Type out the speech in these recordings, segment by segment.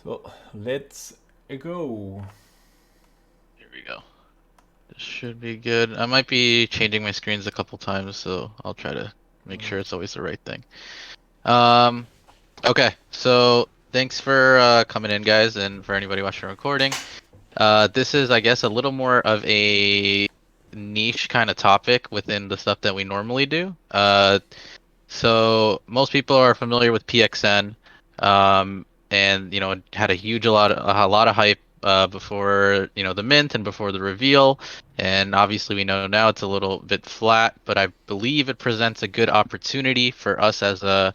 So let's go. Here we go. This should be good. I might be changing my screens a couple times, so I'll try to make sure it's always the right thing. Um, okay, so thanks for coming in, guys, and for anybody watching the recording. This is, I guess, a little more of a niche kind of topic within the stuff that we normally do. So most people are familiar with PXN, and it had a lot of hype before the mint and before the reveal, and obviously we know now it's a little bit flat, but I believe it presents a good opportunity for us as a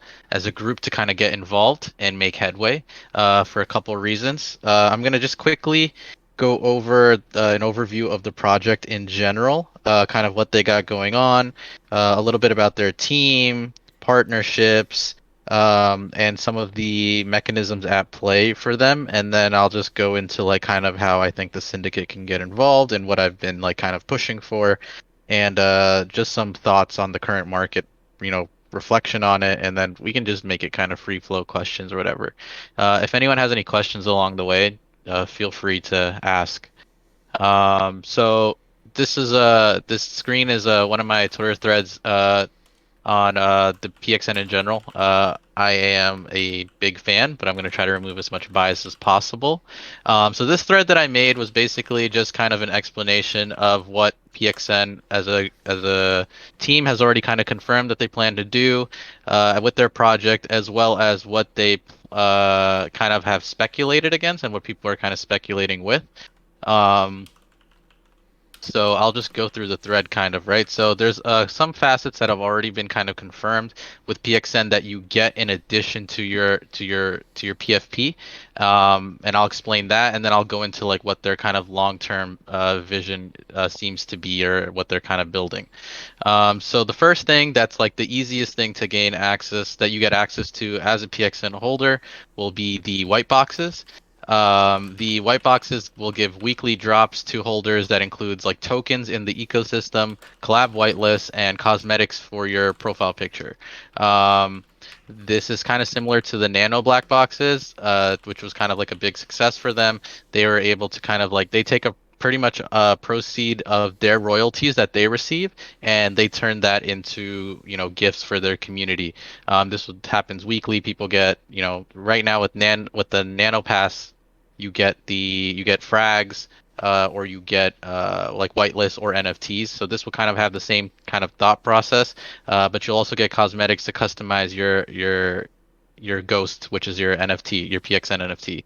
group to kind of get involved and make headway for a couple of reasons. I'm gonna just quickly go over an overview of the project in general, kind of what they got going on, a little bit about their team partnerships, and some of the mechanisms at play for them. And then I'll just go into like kind of how I think the syndicate can get involved and what I've been like kind of pushing for, and just some thoughts on the current market, reflection on it, and then we can just make it kind of free flow questions or whatever. If anyone has any questions along the way, feel free to ask. So this screen is one of my Twitter threads on the PXN in general. I am a big fan, but I'm going to try to remove as much bias as possible. So this thread that I made was basically just kind of an explanation of what PXN as a team has already kind of confirmed that they plan to do with their project, as well as what they kind of have speculated against and what people are kind of speculating with. Um, so I'll just go through the thread kind of, right? So there's some facets that have already been kind of confirmed with PXN that you get in addition to your PFP, and I'll explain that, and then I'll go into like what their kind of long-term vision seems to be, or what they're kind of building. So the first thing that's like the easiest thing to gain access that you get access to as a PXN holder will be the white boxes. The white boxes will give weekly drops to holders that includes like tokens in the ecosystem, collab whitelists, and cosmetics for your profile picture. Um, this is kind of similar to the nano black boxes, which was kind of like a big success for them. They were able to kind of like they take a pretty much proceed of their royalties that they receive, and they turn that into gifts for their community. Happens weekly. People get right now with the nano pass, you get frags, or you get like whitelists or NFTs. So this will kind of have the same kind of thought process, but you'll also get cosmetics to customize your ghost, which is your NFT, your PXN NFT.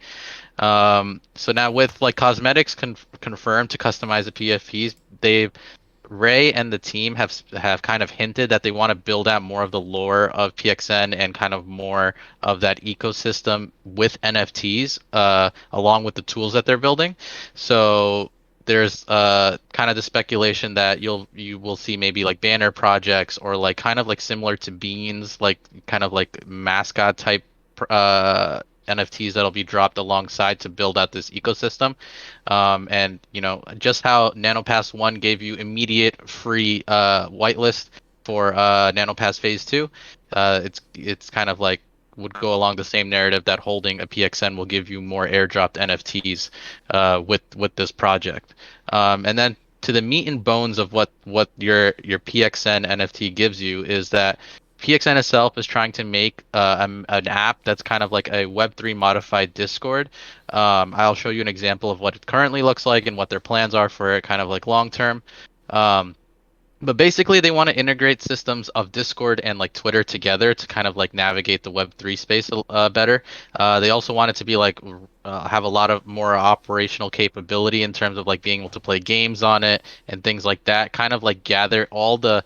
So now with like cosmetics confirmed to customize the PFPs, they've Ray and the team have kind of hinted that they want to build out more of the lore of PXN and kind of more of that ecosystem with NFTs, along with the tools that they're building. So there's kind of the speculation that you will see maybe like banner projects, or like kind of like similar to Beans, like kind of like mascot type NFTs that'll be dropped alongside to build out this ecosystem. And just how NanoPass 1 gave you immediate free whitelist for NanoPass Phase 2, it's kind of like would go along the same narrative that holding a PXN will give you more airdropped NFTs with this project. And then to the meat and bones of what your PXN NFT gives you is that PXN itself is trying to make an app that's kind of like a Web3 modified Discord. I'll show you an example of what it currently looks like and what their plans are for it, kind of like long term. Um, but basically, they want to integrate systems of Discord and like Twitter together to kind of like navigate the Web3 space better. They also want it to be like have a lot of more operational capability in terms of like being able to play games on it and things like that. Kind of like gather all the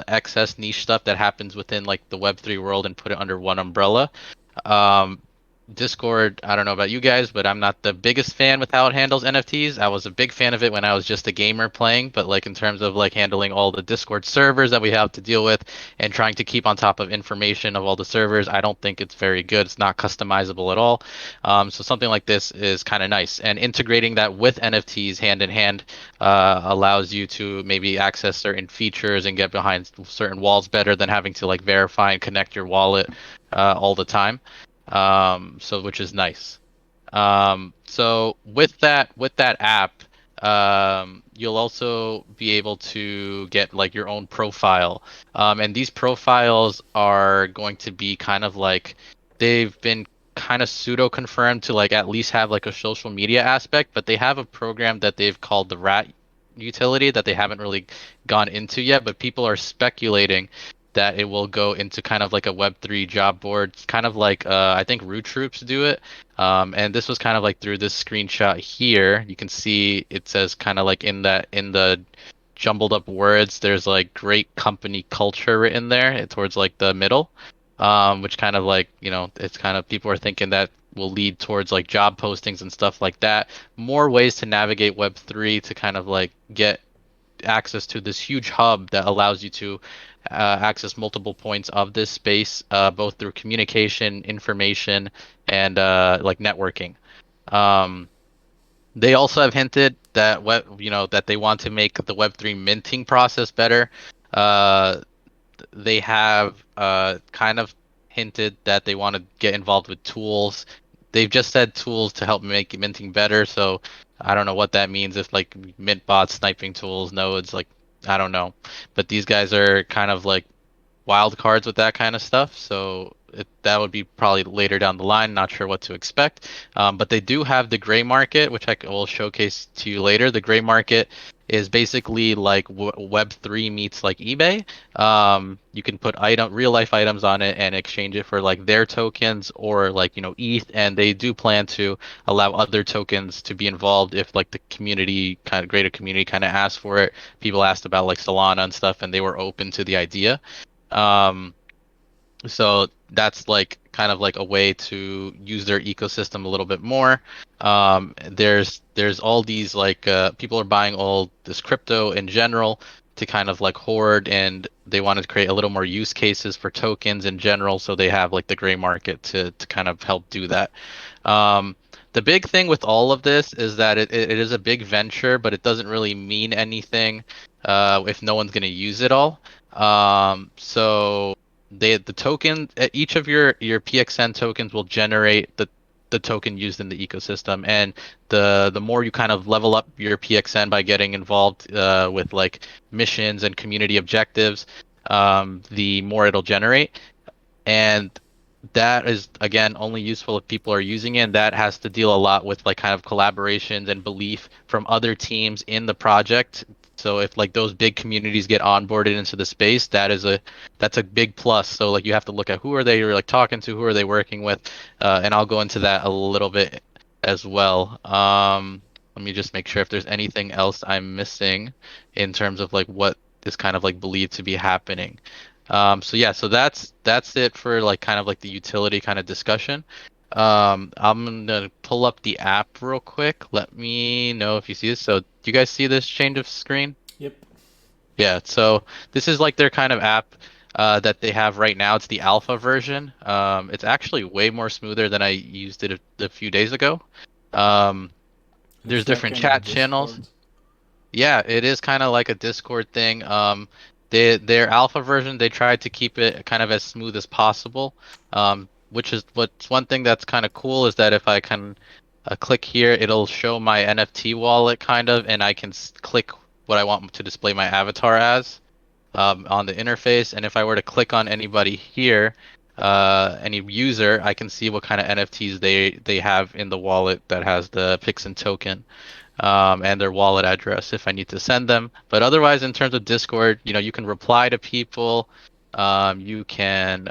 excess niche stuff that happens within like the Web3 world and put it under one umbrella. Um, Discord, I don't know about you guys, but I'm not the biggest fan with how it handles NFTs. I was a big fan of it when I was just a gamer playing, but like in terms of like handling all the Discord servers that we have to deal with and trying to keep on top of information of all the servers, I don't think it's very good. It's not customizable at all. So something like this is kind of nice, and integrating that with NFTs hand in hand allows you to maybe access certain features and get behind certain walls better than having to like verify and connect your wallet all the time. So which is nice. So with that app, you'll also be able to get like your own profile. And these profiles are going to be kind of like they've been kind of pseudo confirmed to like at least have like a social media aspect, but they have a program that they've called the Rat utility that they haven't really gone into yet, but people are speculating that it will go into kind of like a Web3 job board. It's kind of like I think Root Troops do it. And this was kind of like through this screenshot here. You can see it says kind of like in the jumbled up words, there's like great company culture written there towards like the middle. Which kind of like, it's kind of people are thinking that will lead towards like job postings and stuff like that. More ways to navigate Web3 to kind of like get access to this huge hub that allows you to access multiple points of this space, both through communication, information, and like networking. Um, they also have hinted that that they want to make the Web3 minting process better. Uh, they have kind of hinted that they want to get involved with tools. They've just said tools to help make minting better, so I don't know what that means. If like mint bots, sniping tools, nodes, like I don't know. But these guys are kind of like wild cards with that kind of stuff. So that would be probably later down the line. Not sure what to expect. But they do have the gray market, which will showcase to you later. The gray market is basically like Web3 meets like eBay. You can put real life items on it and exchange it for like their tokens or like ETH. And they do plan to allow other tokens to be involved if like the community kind of greater community kind of asked for it. People asked about like Solana and stuff, and they were open to the idea. Um, so that's like kind of like a way to use their ecosystem a little bit more. There's all these like people are buying all this crypto in general to kind of like hoard, and they wanted to create a little more use cases for tokens in general. So they have like the gray market to kind of help do that. Um, the big thing with all of this is that it is a big venture, but it doesn't really mean anything if no one's going to use it all. So the token each of your PXN tokens will generate the token used in the ecosystem, and the more you kind of level up your PXN by getting involved with like missions and community objectives, the more it'll generate. And that is again only useful if people are using it, and that has to deal a lot with like kind of collaborations and belief from other teams in the project. So if like those big communities get onboarded into the space, that's a big plus. So like you have to look at who are they like talking to, who are they working with, and I'll go into that a little bit as well. Let me just make sure if there's anything else I'm missing in terms of like what is kind of like believed to be happening. So yeah, so that's it for like kind of like the utility kind of discussion. I'm gonna pull up the app real quick. Let me know if you see this. So do you guys see this change of screen? Yep. Yeah, so this is like their kind of app that they have right now. It's the alpha version. It's actually way more smoother than I used it a few days ago. Um, there's It's like different in a chat channels. Discord. Yeah, it is kind of like a Discord thing. Their alpha version, they tried to keep it kind of as smooth as possible. Which is what's one thing that's kind of cool is that if I can click here, it'll show my NFT wallet kind of, and I can click what I want to display my avatar as on the interface. And if I were to click on anybody here, any user, I can see what kind of NFTs they have in the wallet that has the Pixen token and their wallet address if I need to send them. But otherwise, in terms of Discord, you can reply to people, you can,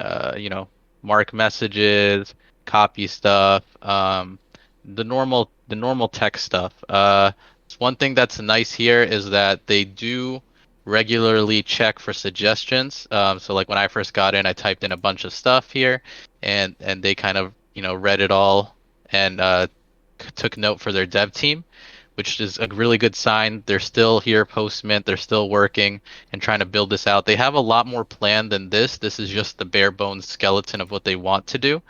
mark messages, copy stuff, the normal tech stuff. One thing that's nice here is that they do regularly check for suggestions. So like when I first got in, I typed in a bunch of stuff here, and they kind of read it all and took note for their dev team, which is a really good sign. They're still here post mint. They're still working and trying to build this out. They have a lot more planned than this. This is just the bare bones skeleton of what they want to do.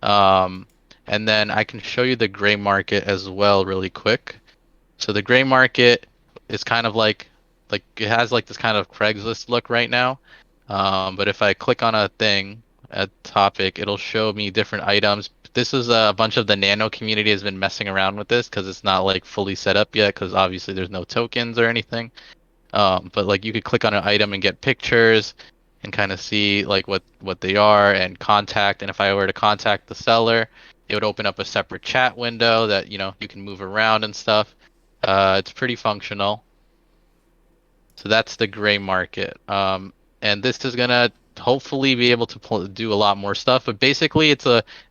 Um, and then I can show you the gray market as well really quick. So the gray market is kind of like it has like this kind of Craigslist look right now. But if I click on a thing, a topic, it'll show me different items this is a bunch of the Nano community has been messing around with this because it's not like fully set up yet because obviously there's no tokens or anything. But like you could click on an item and get pictures and kind of see like what they are and contact. And if I were to contact the seller, it would open up a separate chat window that you can move around and stuff. It's pretty functional. So that's the gray market. And this is gonna hopefully be able to do a lot more stuff. But basically,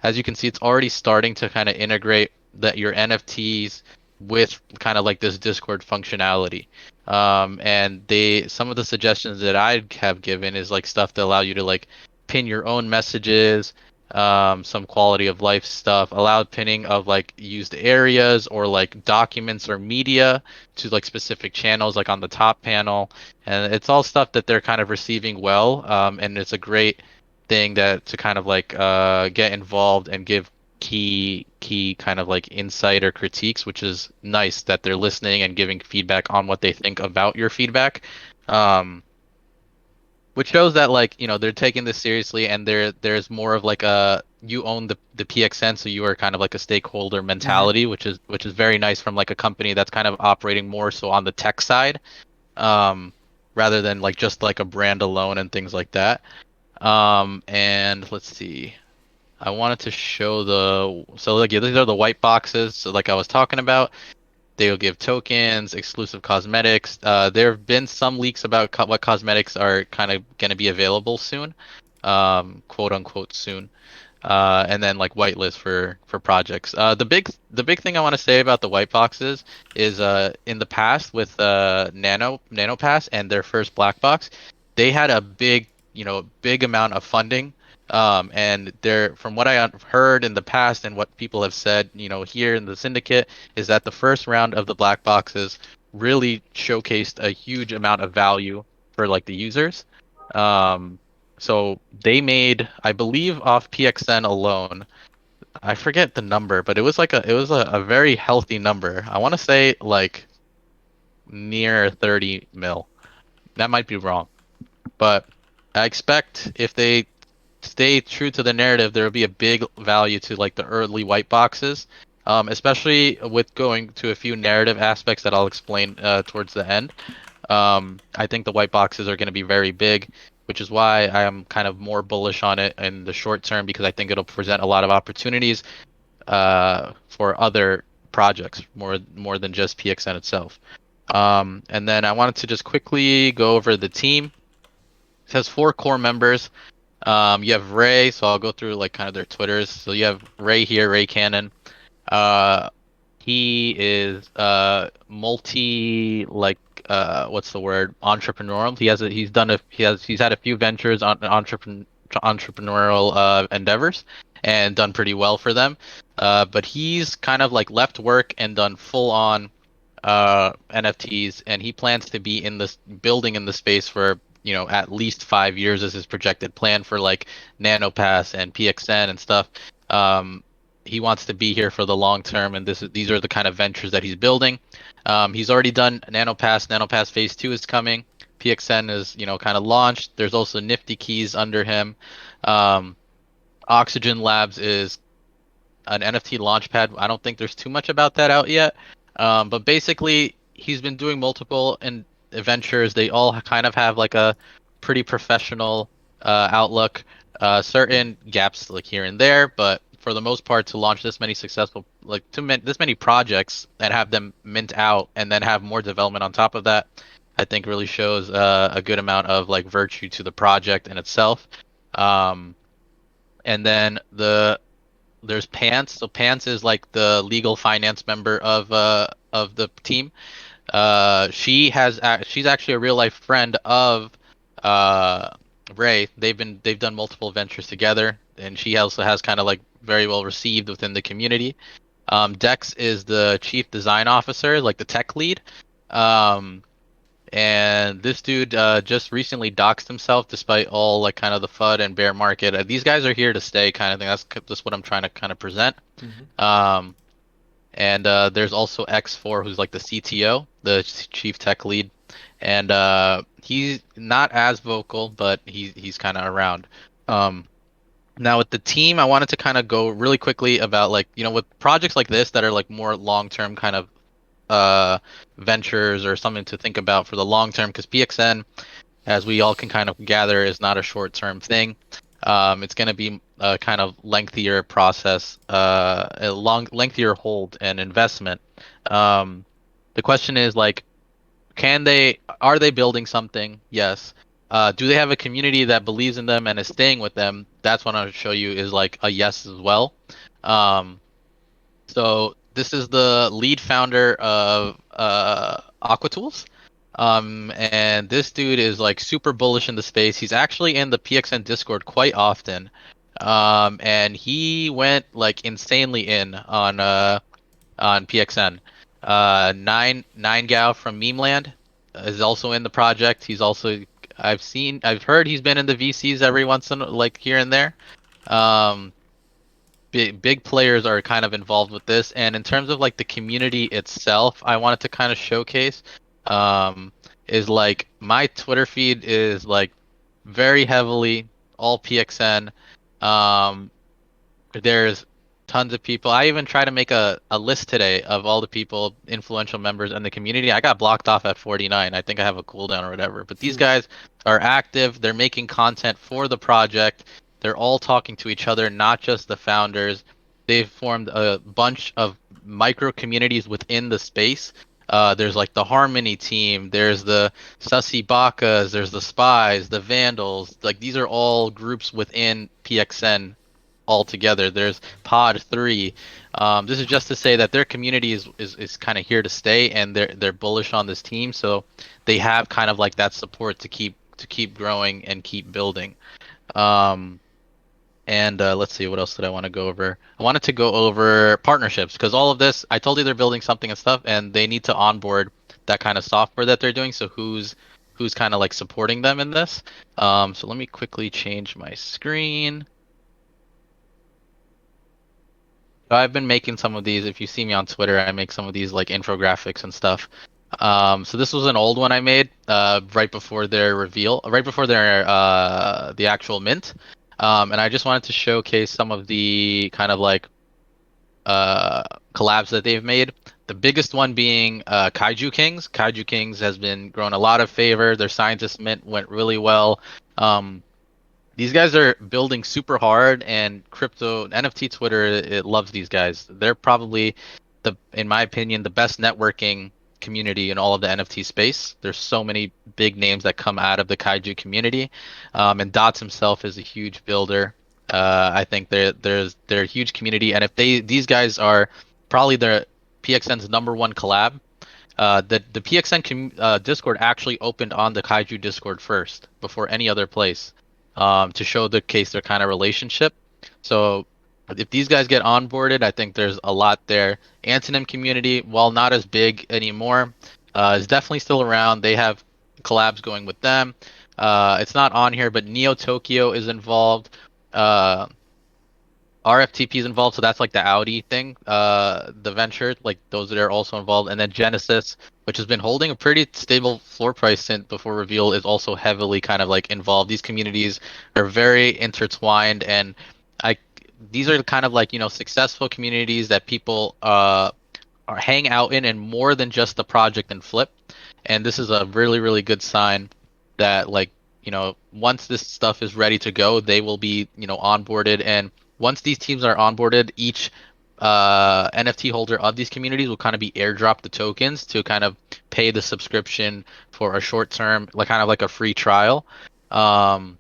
as you can see, it's already starting to kind of integrate that your NFTs with kind of like this Discord functionality. And some of the suggestions that I have given is like stuff to allow you to like pin your own messages, some quality of life stuff, allowed pinning of like used areas or like documents or media to like specific channels like on the top panel, and it's all stuff that they're kind of receiving well, and it's a great thing that to kind of like get involved and give key kind of like insight or critiques, which is nice that they're listening and giving feedback on what they think about your feedback. um which shows that like they're taking this seriously, and there's more of like a you own the PXN, so you are kind of like a stakeholder Mm-hmm. mentality, which is very nice from like a company that's kind of operating more so on the tech side, um rather than like just like a brand alone and things like that. And let's see, I wanted to show so like yeah, these are the white boxes, so like I was talking about. They'll give tokens, exclusive cosmetics. There have been some leaks about what cosmetics are kind of going to be available soon, quote unquote soon. And then like whitelist for projects. The big thing I want to say about the white boxes is in the past with NanoPass and their first black box, they had a big amount of funding. And from what I have heard in the past and what people have said, here in the syndicate, is that the first round of the black boxes really showcased a huge amount of value for like the users. Um, so they made, I believe, off PXN alone. I forget the number, but it was a very healthy number. I want to say like near 30 mil. That might be wrong, but I expect if they stay true to the narrative, there will be a big value to like the early white boxes, especially with going to a few narrative aspects that I'll explain towards the end. I think the white boxes are going to be very big, which is why I am kind of more bullish on it in the short term because I think it'll present a lot of opportunities for other projects more than just PXN itself. And then I wanted to just quickly go over the team. It has four core members. You have Ray, so I'll go through like kind of their Twitters. So you have Ray here, Ray Cannon. Uh, he is multi like what's the word? Entrepreneurial. He's had a few ventures on entrepreneurial endeavors and done pretty well for them. But he's kind of like left work and done full on NFTs, and he plans to be in this building in the space for at least 5 years as his projected plan for like NanoPass and PXN and stuff. Um, he wants to be here for the long term, and these are the kind of ventures that he's building. He's already done NanoPass. NanoPass Phase 2 is coming. PXN is kind of launched. There's also Nifty Keys under him. Um, Oxygen Labs is an NFT launchpad. I don't think there's too much about that out yet. But basically, he's been doing multiple adventures. They all kind of have like a pretty professional outlook. Certain gaps like here and there, but for the most part, to launch this many successful this many projects and have them mint out and then have more development on top of that, I think really shows a good amount of like virtue to the project in itself. Um, and then there's Pants. So Pants is like the legal finance member of the team. She's actually a real life friend of uh Ray. They've done multiple ventures together, and she also has kind of like very well received within the community. Dex is the chief design officer, like the tech lead. Um, and this dude just recently doxed himself despite all like kind of the FUD and bear market. These guys are here to stay, kind of thing. That's just what I'm trying to kind of present. Mm-hmm. Um, and there's also X4, who's like the CTO, the chief tech lead, and he's not as vocal, but he's kind of around. Um, Now with the team, I wanted to kind of go really quickly about like, with projects like this that are like more long-term kind of uh ventures or something to think about for the long term because PXN, as we all can kind of gather, is not a short-term thing. It's going to be a kind of lengthier process, a lengthier hold and investment. Um, the question is like, are they building something? Yes. Do they have a community that believes in them and is staying with them? That's what I'll show you is like a yes as well. Um, so this is the lead founder of AquaTools. And this dude is like super bullish in the space. He's actually in the PXN Discord quite often. And he went like insanely in on PXN. Nine Gao from Memeland is also in the project. He's also I've heard he's been in the VCs every once in like here and there. Um, big players are kind of involved with this, and in terms of like the community itself, I wanted to kind of showcase um is like my Twitter feed is like very heavily all PXN. um there's tons of people. I even try to make a list today of all the people, influential members in the community. I got blocked off at 49. I think I have a cooldown or whatever. But these guys are active. They're making content for the project. They're all talking to each other, not just the founders. They've formed a bunch of micro communities within the space. There's like the Harmony team. There's the Sussy Bakas. There's the Spies, the Vandals. Like these are all groups within PXN altogether. There's Pod 3. This is just to say that their community is kind of here to stay, and they're bullish on this team, so they have kind of like that support to keep growing and keep building. Um, and let's see, what else did I want to go over? I wanted to go over partnerships because all of this, I told you they're building something and stuff, and they need to onboard that kind of software that they're doing. So who's kind of like supporting them in this? So let me quickly change my screen. I've been making some of these. If you see me on Twitter, I make some of these like infographics and stuff. So this was an old one I made right before their reveal, right before their the actual mint. And I just wanted to showcase some of the kind of like uh collabs that they've made. The biggest one being Kaiju Kings. Kaiju Kings has been growing a lot of favor. Their scientist mint went really well. Um, these guys are building super hard, and crypto NFT Twitter, it loves these guys. They're probably in my opinion, the best networking community in all of the NFT space. There's so many big names that come out of the Kaiju community, and Dots himself is a huge builder. I think they're a huge community, and if these guys are probably the PXN's number one collab. The PXN Discord actually opened on the Kaiju Discord first before any other place, to show the case their kind of relationship. So if these guys get onboarded, I think there's a lot there. Antonym community, while not as big anymore, is definitely still around. They have collabs going with them. It's not on here, but Neo Tokyo is involved. Uh, RFTP is involved, so that's like the Audi thing, the venture, like those that are also involved, and then Genesis, which has been holding a pretty stable floor price since before reveal, is also heavily kind of like involved. These communities are very intertwined, and I these are kind of like successful communities that people are hang out in, and more than just the project and flip. And this is a really good sign that like once this stuff is ready to go, they will be onboarded. And once these teams are onboarded, each NFT holder of these communities will kind of be airdropped the tokens to kind of pay the subscription for a short term, like kind of like a free trial. Um,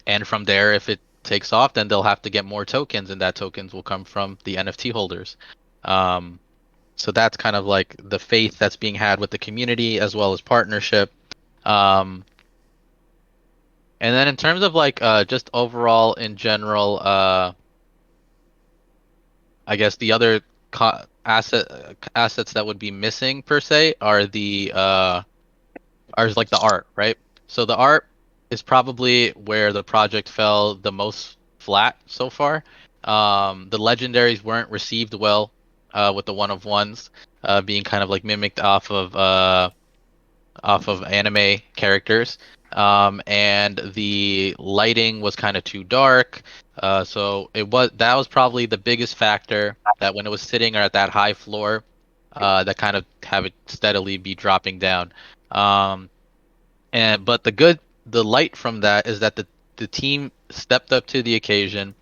and from there, if it takes off, then they'll have to get more tokens, and that tokens will come from the NFT holders. Um, so that's kind of like the faith that's being had with the community as well as partnership. Um, and then in terms of like just overall in general, I guess the other assets that would be missing per se are the are like the art, right? So the art is probably where the project fell the most flat so far. The legendaries weren't received well with the one of ones being kind of like mimicked off of anime characters. and the lighting was kind of too dark. So that was probably the biggest factor that when it was sitting at that high floor, that kind of have it steadily be dropping down. Um, but the light from that is that the team stepped up to the occasion.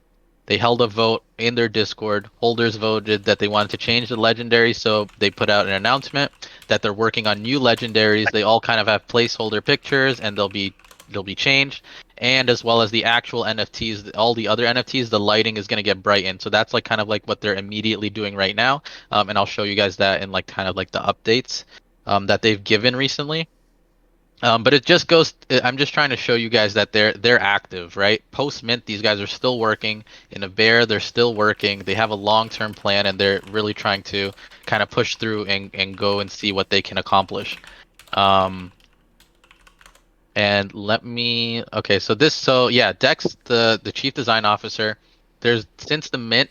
They held a vote in their Discord. Holders voted that they wanted to change the legendary, so they put out an announcement that they're working on new legendaries. They all kind of have placeholder pictures, and they'll be changed. And as well as the actual NFTs, all the other NFTs, the lighting is going to get brightened. So that's like kind of like what they're immediately doing right now. And I'll show you guys that in like kind of like the updates that they've given recently. But it just goes. I'm just trying to show you guys that they're active, right? Post mint, these guys are still working. In a bear, they're still working. They have a long-term plan, and they're really trying to kind of push through and go and see what they can accomplish. Um, and let me. Okay, so yeah, Dex, the chief design officer. There's since the mint,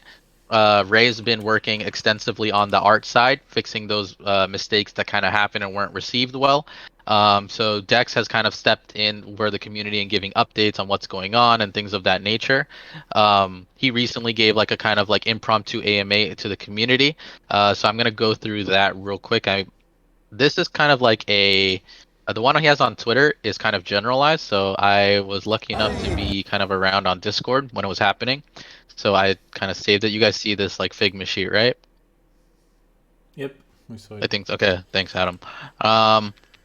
Ray's been working extensively on the art side, fixing those mistakes that kind of happened and weren't received well. So Dex has kind of stepped in where the community and giving updates on what's going on and things of that nature. He recently gave like a kind of like impromptu AMA to the community. So I'm gonna go through that real quick. This is kind of like the one he has on Twitter is kind of generalized. So I was lucky enough to be kind of around on Discord when it was happening. So I kind of saved it. You guys see this like Figma sheet, right? Yep, we saw I it. think okay. Thanks, Adam.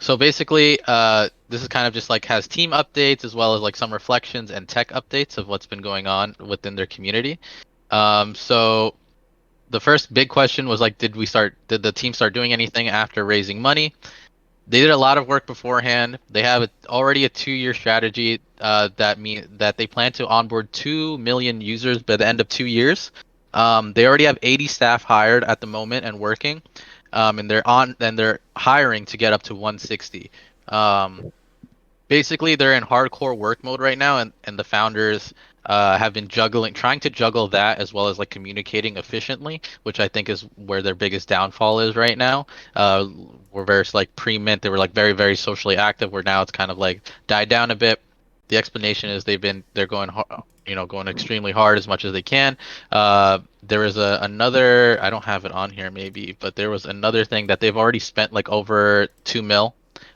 So basically, this is kind of just like has team updates as well as like some reflections and tech updates of what's been going on within their community. So the first big question was like, did the team start doing anything after raising money? They did a lot of work beforehand. They have already a 2-year strategy that they plan to onboard 2 million users by the end of 2 years. They already have 80 staff hired at the moment and working, and they're hiring to get up to 160. Um, Basically they're in hardcore work mode right now, and the founders have been trying to juggle that as well as like communicating efficiently, which I think is where their biggest downfall is right now. Where versus like pre-mint, they were like very very socially active, where now it's kind of like died down a bit. The explanation is they're going going extremely hard as much as they can. There is another, I don't have it on here maybe, but there was another thing that they've already spent like over 2 mil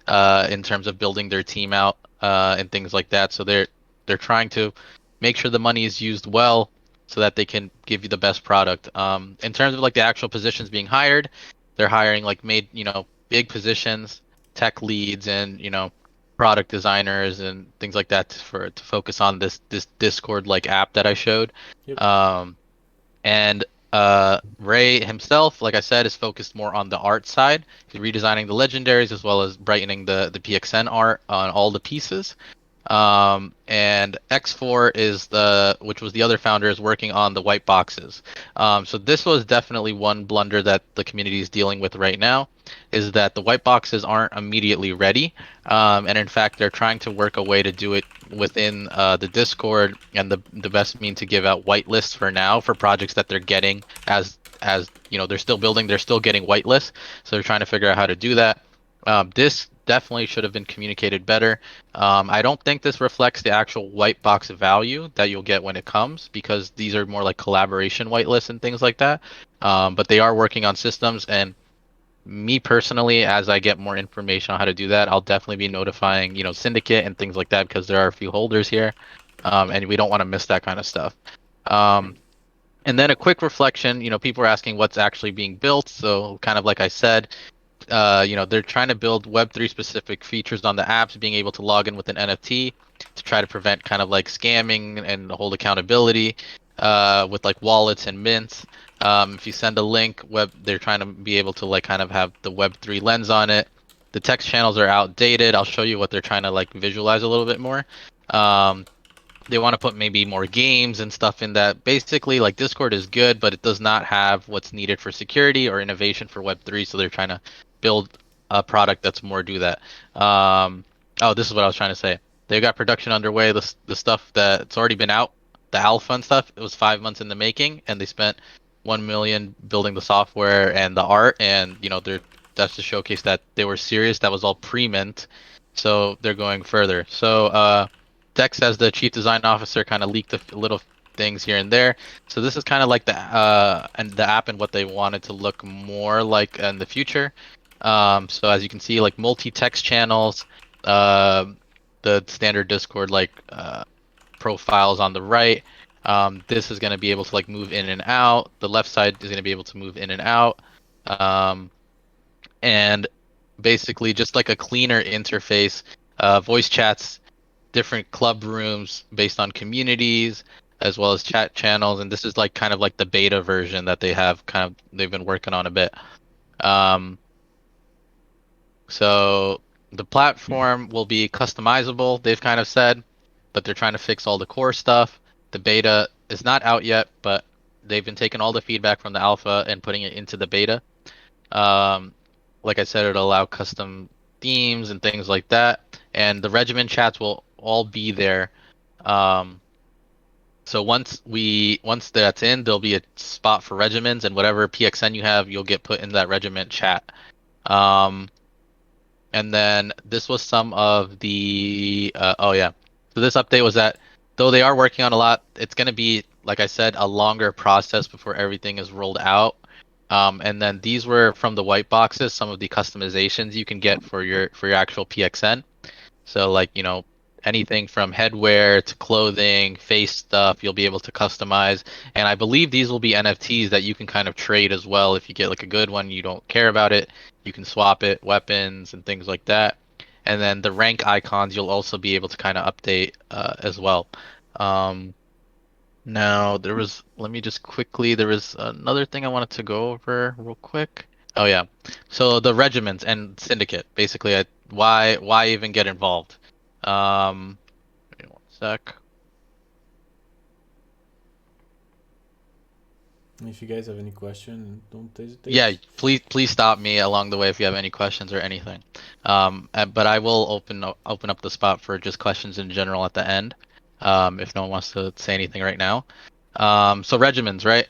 in terms of building their team out and things like that. So they're trying to make sure the money is used well so that they can give you the best product. In terms of like the actual positions being hired, they're hiring like big positions, tech leads, and product designers and things like that to focus on this Discord like app that I showed. Yep. Um, and Ray himself, like I said, is focused more on the art side. He's redesigning the legendaries as well as brightening the PXN art on all the pieces. And X4 which was the other founder, is working on the white boxes. So this was definitely one blunder that the community is dealing with right now, is that the white boxes aren't immediately ready. And in fact, they're trying to work a way to do it within the Discord, and the best mean to give out whitelists for now for projects that they're getting as they're still building, they're still getting whitelists. So they're trying to figure out how to do that. This definitely should have been communicated better. I don't think this reflects the actual white box value that you'll get when it comes, because these are more like collaboration whitelists and things like that. But they are working on systems, and me personally, as I get more information on how to do that, I'll definitely be notifying, Syndicate and things like that, because there are a few holders here, and we don't want to miss that kind of stuff. Um, and then a quick reflection, people are asking what's actually being built. So kind of like I said, they're trying to build Web3 specific features on the apps, being able to log in with an NFT to try to prevent kind of like scamming and hold accountability with like wallets and mints. If you send a link, they're trying to be able to like kind of have the Web3 lens on it. The text channels are outdated. I'll show you what they're trying to like visualize a little bit more. Um, they want to put maybe more games and stuff in that. Basically, like Discord is good, but it does not have what's needed for security or innovation for Web3. So they're trying to build a product that's more do that. Oh, this is what I was trying to say. They got production underway. The stuff that's already been out, the alpha and stuff, it was 5 months in the making, and they spent 1 million building the software and the art. And that's to showcase that they were serious. That was all pre-mint. So they're going further. So Dex, as the chief design officer, kind of leaked little things here and there. So this is kind of like the app and what they wanted to look more like in the future. So as you can see, like multi-text channels, uh, the standard Discord profiles on the right. This is going to be able to like move in and out. The left side is going to be able to move in and out. Um, and basically just like a cleaner interface, voice chats, different club rooms based on communities, as well as chat channels. And this is like kind of like the beta version that they've been working on a bit. Um, so the platform will be customizable, they've kind of said, but they're trying to fix all the core stuff. The beta is not out yet, but they've been taking all the feedback from the alpha and putting it into the beta. Um, like I said, it'll allow custom themes and things like that, and the regimen chats will all be there. Um, so once that's in, there'll be a spot for regimens, and whatever PXN you have, you'll get put in that regiment chat. Um, and then this was some of the oh yeah. So this update was that though they are working on a lot, it's going to be, like I said, a longer process before everything is rolled out. And then these were from the white boxes, some of the customizations you can get for your actual PXN. So like, anything from headwear to clothing, face stuff, you'll be able to customize. And I believe these will be NFTs that you can kind of trade as well. If you get like a good one, you don't care about it, you can swap it, weapons and things like that. And then the rank icons you'll also be able to kind of update as well. Um, Now let me just quickly, there was another thing I wanted to go over real quick. Oh yeah. So the regiments and syndicate, basically, why even get involved? Give me one sec. If you guys have any question, don't Yeah, hesitate. please stop me along the way if you have any questions or anything. But I will open up the spot for just questions in general at the end. If no one wants to say anything right now. So regimens, right?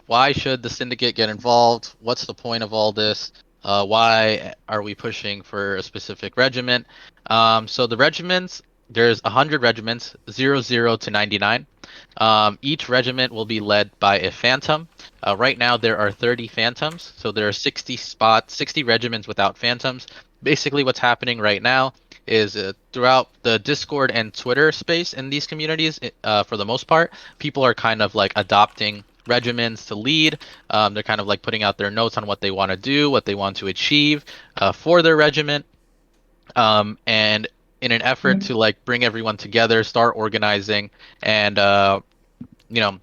Why should the syndicate get involved? What's the point of all this? Why are we pushing for a specific regiment? So the regiments, there's 100 regiments, 00 to 99. Each regiment will be led by a phantom. Right now there are 30 phantoms, so there are 60 regiments without phantoms. Basically, what's happening right now is throughout the Discord and Twitter space in these communities, for the most part, people are kind of like adopting regiments to lead. They're kind of like putting out their notes on what they want to do, what they want to achieve for their regiment. And in an effort to like bring everyone together, start organizing, and you know,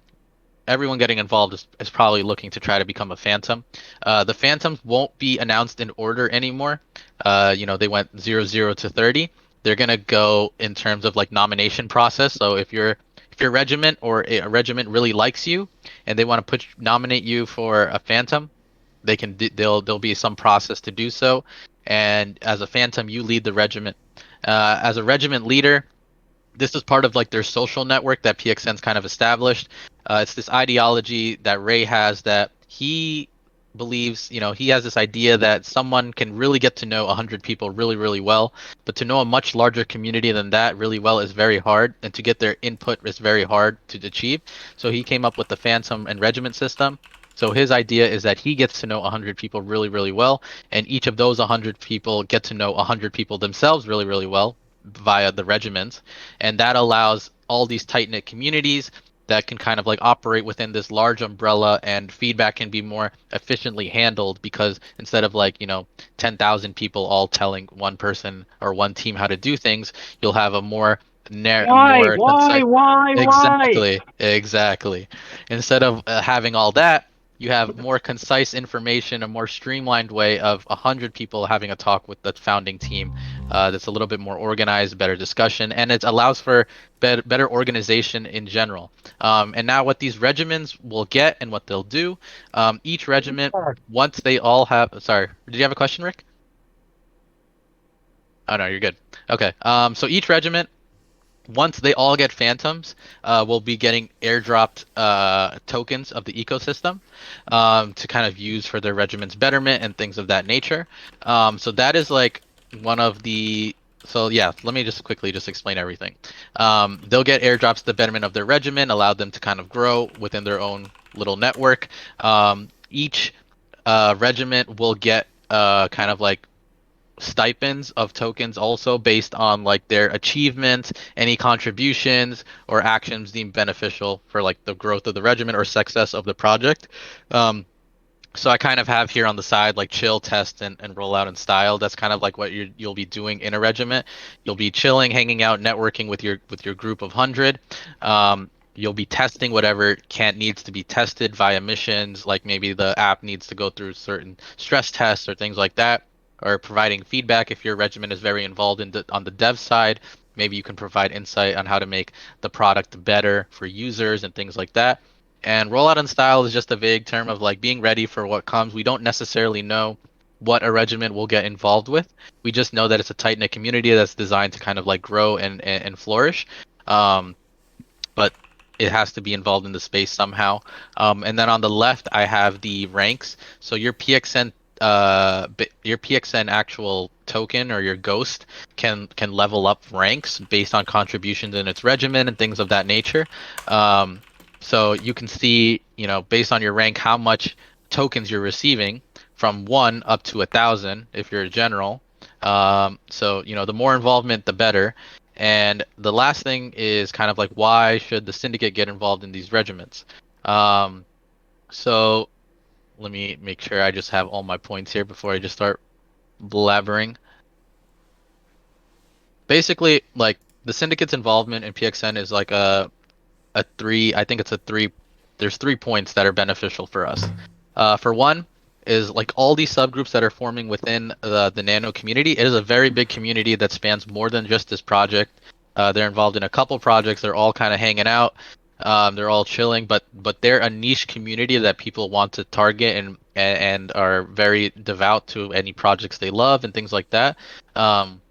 everyone getting involved is probably looking to try to become a phantom. The phantoms won't be announced in order anymore. They went 00 to 30. They're gonna go in terms of like nomination process. So if your regiment or a regiment really likes you and they want to nominate you for a phantom, there'll be some process to do so. And as a phantom, you lead the regiment. As a regiment leader, this is part of like their social network that PXN's kind of established. It's this ideology that Ray has that he believes, he has this idea that someone can really get to know 100 people really, really well, but to know a much larger community than that really well is very hard, and to get their input is very hard to achieve. So he came up with the Phantom and Regiment system. So his idea is that he gets to know 100 people really, really well, and each of those 100 people get to know 100 people themselves really, really well via the regiments, and that allows all these tight knit communities that can kind of like operate within this large umbrella, and feedback can be more efficiently handled because instead of like 10,000 people all telling one person or one team how to do things, you'll have a Why? more Why? concise. Why? Why? Exactly. Instead of having all that, you have more concise information, a more streamlined way of 100 people having a talk with the founding team, that's a little bit more organized, better discussion, and it allows for better organization in general. And now what these regiments will get and what they'll do, each regiment, once they all have, sorry, did you have a question, Rick? Oh no, you're good. Okay. So each regiment, once they all get phantoms, we'll be getting airdropped tokens of the ecosystem, to kind of use for their regiment's betterment and things of that nature. So that is like one of the so yeah, let me just quickly just explain everything. They'll get airdrops to the betterment of their regiment, allow them to kind of grow within their own little network. Each regiment will get kind of like stipends of tokens also based on like their achievements, any contributions or actions deemed beneficial for like the growth of the regiment or success of the project. Um, so I kind of have here on the side like chill, test, and roll out in style. That's kind of like what you'll be doing in a regiment. You'll be chilling, hanging out, networking with your group of 100. You'll be testing whatever can't needs to be tested via missions, like maybe the app needs to go through certain stress tests or things like that, or providing feedback if your regiment is very involved on the dev side. Maybe you can provide insight on how to make the product better for users and things like that. And rollout in style is just a vague term of like being ready for what comes. We don't necessarily know what a regiment will get involved with. We just know that it's a tight knit community that's designed to kind of like grow and flourish. Um, but it has to be involved in the space somehow. And then on the left, I have the ranks. So your PXN actual token or your ghost can level up ranks based on contributions in its regimen and things of that nature. Um, so you can see, based on your rank, how much tokens you're receiving from 1 up to 1,000 if you're a general. So the more involvement, the better. And the last thing is kind of like why should the syndicate get involved in these regiments? Um, so let me make sure I just have all my points here before I just start blabbering. Basically, like the syndicate's involvement in PXN is like a three. I think it's a three. There's 3 points that are beneficial for us. For one, is like all these subgroups that are forming within the Nano community. It is a very big community that spans more than just this project. They're involved in a couple projects. They're all kind of hanging out. They're all chilling, but they're a niche community that people want to target and are very devout to any projects they love and things like that. Um,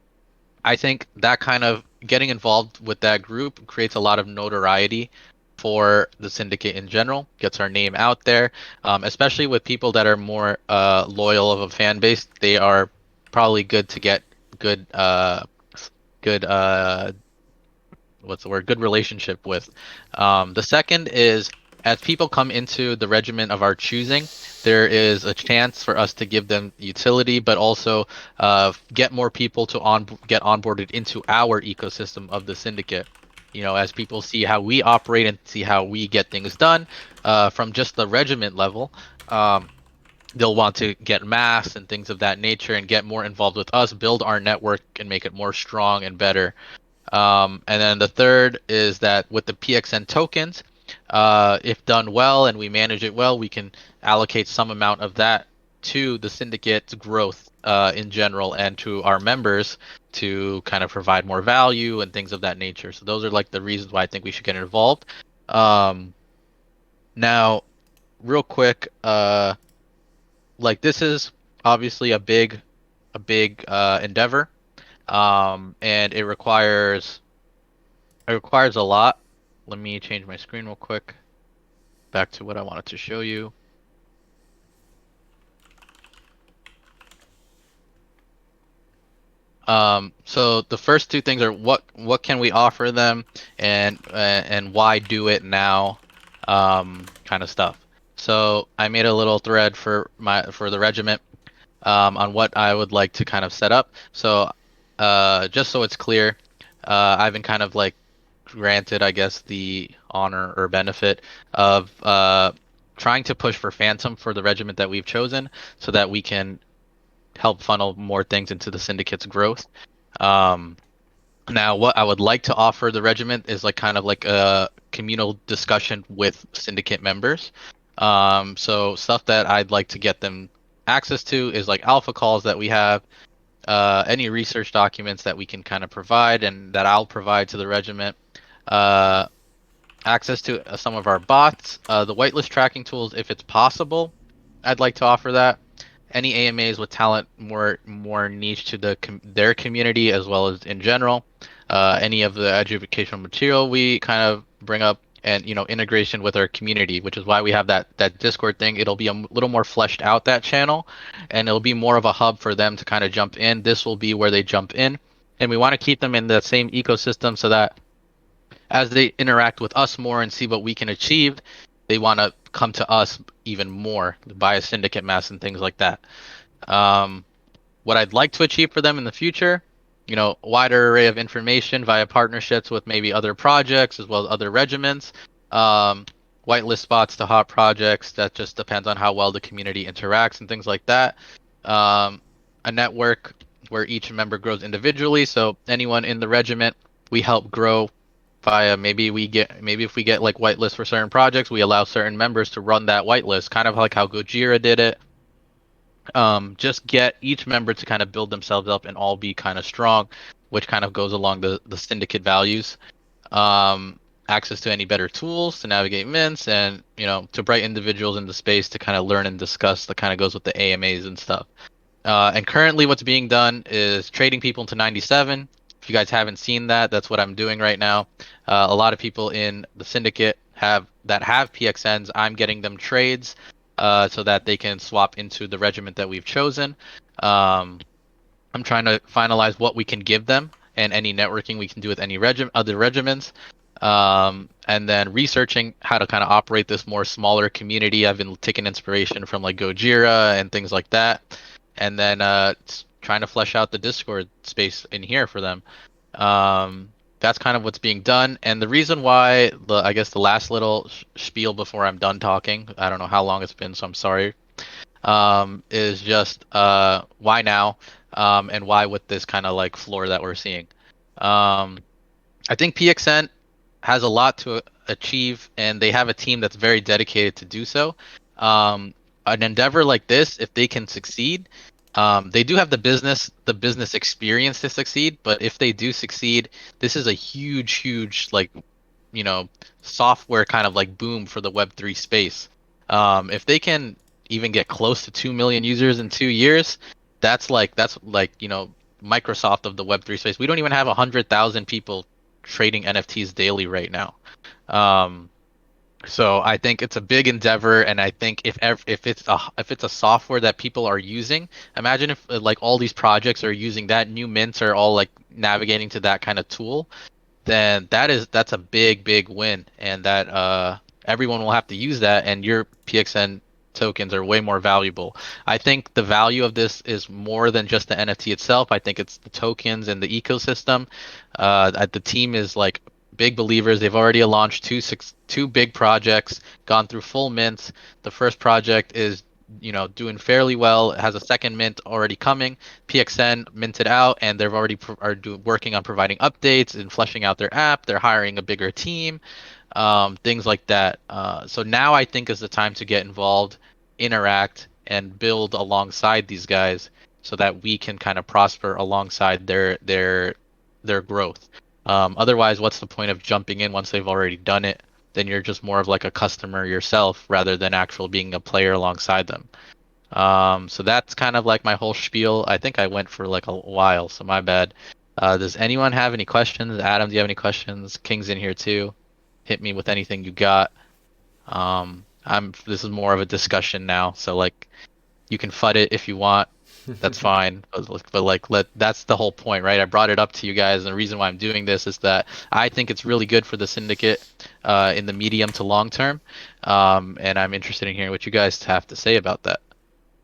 I think that kind of getting involved with that group creates a lot of notoriety for the syndicate in general, gets our name out there, especially with people that are more loyal of a fan base. They are probably good to get good, good what's the word? Good relationship with. The second is as people come into the regiment of our choosing, there is a chance for us to give them utility, but also get more people to get onboarded into our ecosystem of the syndicate. As people see how we operate and see how we get things done from just the regiment level, um, they'll want to get mass and things of that nature and get more involved with us, build our network, and make it more strong and better. And then the third is that with the PXN tokens, if done well and we manage it well, we can allocate some amount of that to the syndicate's growth in general and to our members to kind of provide more value and things of that nature. So those are like the reasons why I think we should get involved. Um, Now, real quick, like this is obviously a big endeavor, and it requires a lot. Let me change my screen real quick. Back to what I wanted to show you. So the first two things are what can we offer them, and why do it now, kind of stuff. So I made a little thread for the regiment, on what I would like to kind of set up. So, just so it's clear, I've been kind of like granted, I guess, the honor or benefit of trying to push for Phantom for the regiment that we've chosen, so that we can help funnel more things into the syndicate's growth. Um, Now, what I would like to offer the regiment is like kind of like a communal discussion with syndicate members. So stuff that I'd like to get them access to is like alpha calls that we have, any research documents that we can kind of provide and that I'll provide to the regiment, uh, access to some of our bots, the whitelist tracking tools if it's possible. I'd like to offer that. Any AMAs with talent more niche to their community as well as in general. Any of the educational material we kind of bring up, and integration with our community, which is why we have that Discord thing. It'll be a little more fleshed out, that channel, and it'll be more of a hub for them to kind of jump in. This will be where they jump in, and we want to keep them in the same ecosystem so that as they interact with us more and see what we can achieve, they want to come to us even more, buy a syndicate mass and things like that. What I'd like to achieve for them in the future, a wider array of information via partnerships with maybe other projects as well as other regiments. Whitelist spots to hot projects. That just depends on how well the community interacts and things like that. A network where each member grows individually. So anyone in the regiment, we help grow via maybe if we get like whitelist for certain projects, we allow certain members to run that whitelist, kind of like how Gojira did it. Just get each member to kind of build themselves up and all be kind of strong, which kind of goes along the syndicate values. Access to any better tools to navigate mints, and to bright individuals in the space to kind of learn and discuss. That kind of goes with the AMAs and stuff. And currently what's being done is trading people into 97. If you guys haven't seen that, that's what I'm doing right now. A lot of people in the syndicate have PXNs. I'm getting them trades so that they can swap into the regiment that we've chosen. I'm trying to finalize what we can give them and any networking we can do with any other regiments. And then researching how to kind of operate this more smaller community. I've been taking inspiration from like Gojira and things like that. And then trying to flesh out the Discord space in here for them. That's kind of what's being done. And the reason why, I guess the last little spiel before I'm done talking, I don't know how long it's been, so I'm sorry, is just why now, and why with this kind of like floor that we're seeing. I think PXN has a lot to achieve, and they have a team that's very dedicated to do so. An endeavor like this, if they can succeed, they do have the business experience to succeed. But if they do succeed, this is a huge like software kind of like boom for the Web3 space. If they can even get close to 2 million users in 2 years, that's like Microsoft of the Web3 space. We don't even have 100,000 people trading NFTs daily right now. So I think it's a big endeavor, and I think if it's a software that people are using, imagine if like all these projects are using that, new mints are all like navigating to that kind of tool, then that's a big win, and that everyone will have to use that, and your PXN tokens are way more valuable. I think the value of this is more than just the NFT itself. I think it's the tokens and the ecosystem. The team is like big believers. They've already launched two big projects, gone through full mints. The first project is doing fairly well. It has a second mint already coming. PXN minted out, and they've already working on providing updates and fleshing out their app. They're hiring a bigger team, things like that. So now I think is the time to get involved, interact, and build alongside these guys, so that we can kind of prosper alongside their growth. Otherwise, what's the point of jumping in once they've already done it? Then you're just more of like a customer yourself rather than actual being a player alongside them. So that's kind of like my whole spiel. I think I went for like a while, so my bad. Does anyone have any questions? Adam, do you have any questions? King's in here too. Hit me with anything you got. This is more of a discussion now, so like you can FUD it if you want. That's fine, but like that's the whole point, right? I brought it up to you guys, and the reason why I'm doing this is that I think it's really good for the syndicate in the medium to long term, and I'm interested in hearing what you guys have to say about that.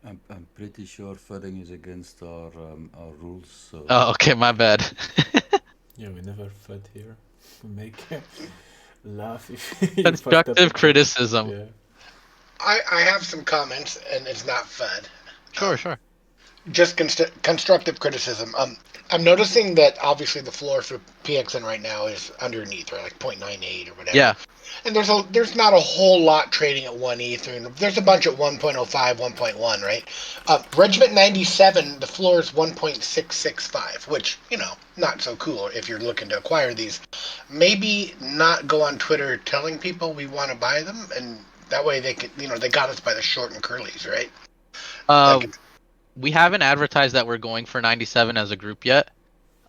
I'm pretty sure flooding is against our rules. So. Oh, okay, my bad. Yeah, we never FUD here. We make laugh if you fucked up Constructive criticism. Yeah. I have some comments, and it's not FUD. Sure. Just constructive criticism. I'm noticing that obviously the floor for PXN right now is underneath, right, like 0.98 or whatever. Yeah. And there's not a whole lot trading at 1 ETH. There's a bunch at 1.05, 1.1, right? Regiment 97, the floor is 1.665, which, not so cool if you're looking to acquire these. Maybe not go on Twitter telling people we want to buy them, and that way they could, they got us by the short and curlies, right? We haven't advertised that we're going for 97 as a group yet.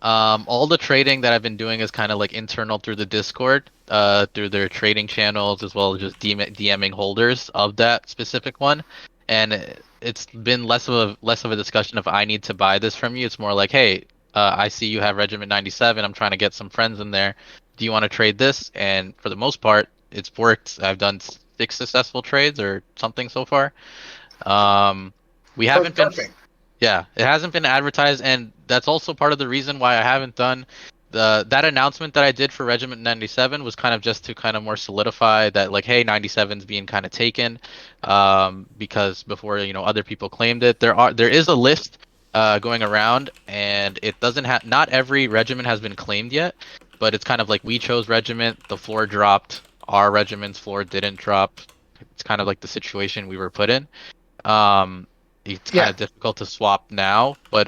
All the trading that I've been doing is kind of like internal through the Discord, through their trading channels, as well as just DMing holders of that specific one. And it's been less of a discussion of I need to buy this from you. It's more like, hey, I see you have Regiment 97. I'm trying to get some friends in there. Do you want to trade this? And for the most part, it's worked. I've done 6 successful trades or something so far. We haven't been Perfect. Yeah, it hasn't been advertised, and that's also part of the reason why I haven't done that announcement that I did for Regiment 97 was kind of just to kind of more solidify that like, hey, 97's being kind of taken, because before other people claimed it. There is a list going around, and it doesn't have not every regiment has been claimed yet, but it's kind of like we chose regiment, the floor dropped, our regiment's floor didn't drop. It's kind of like the situation we were put in. Um, it's kind Yeah. of difficult to swap now, but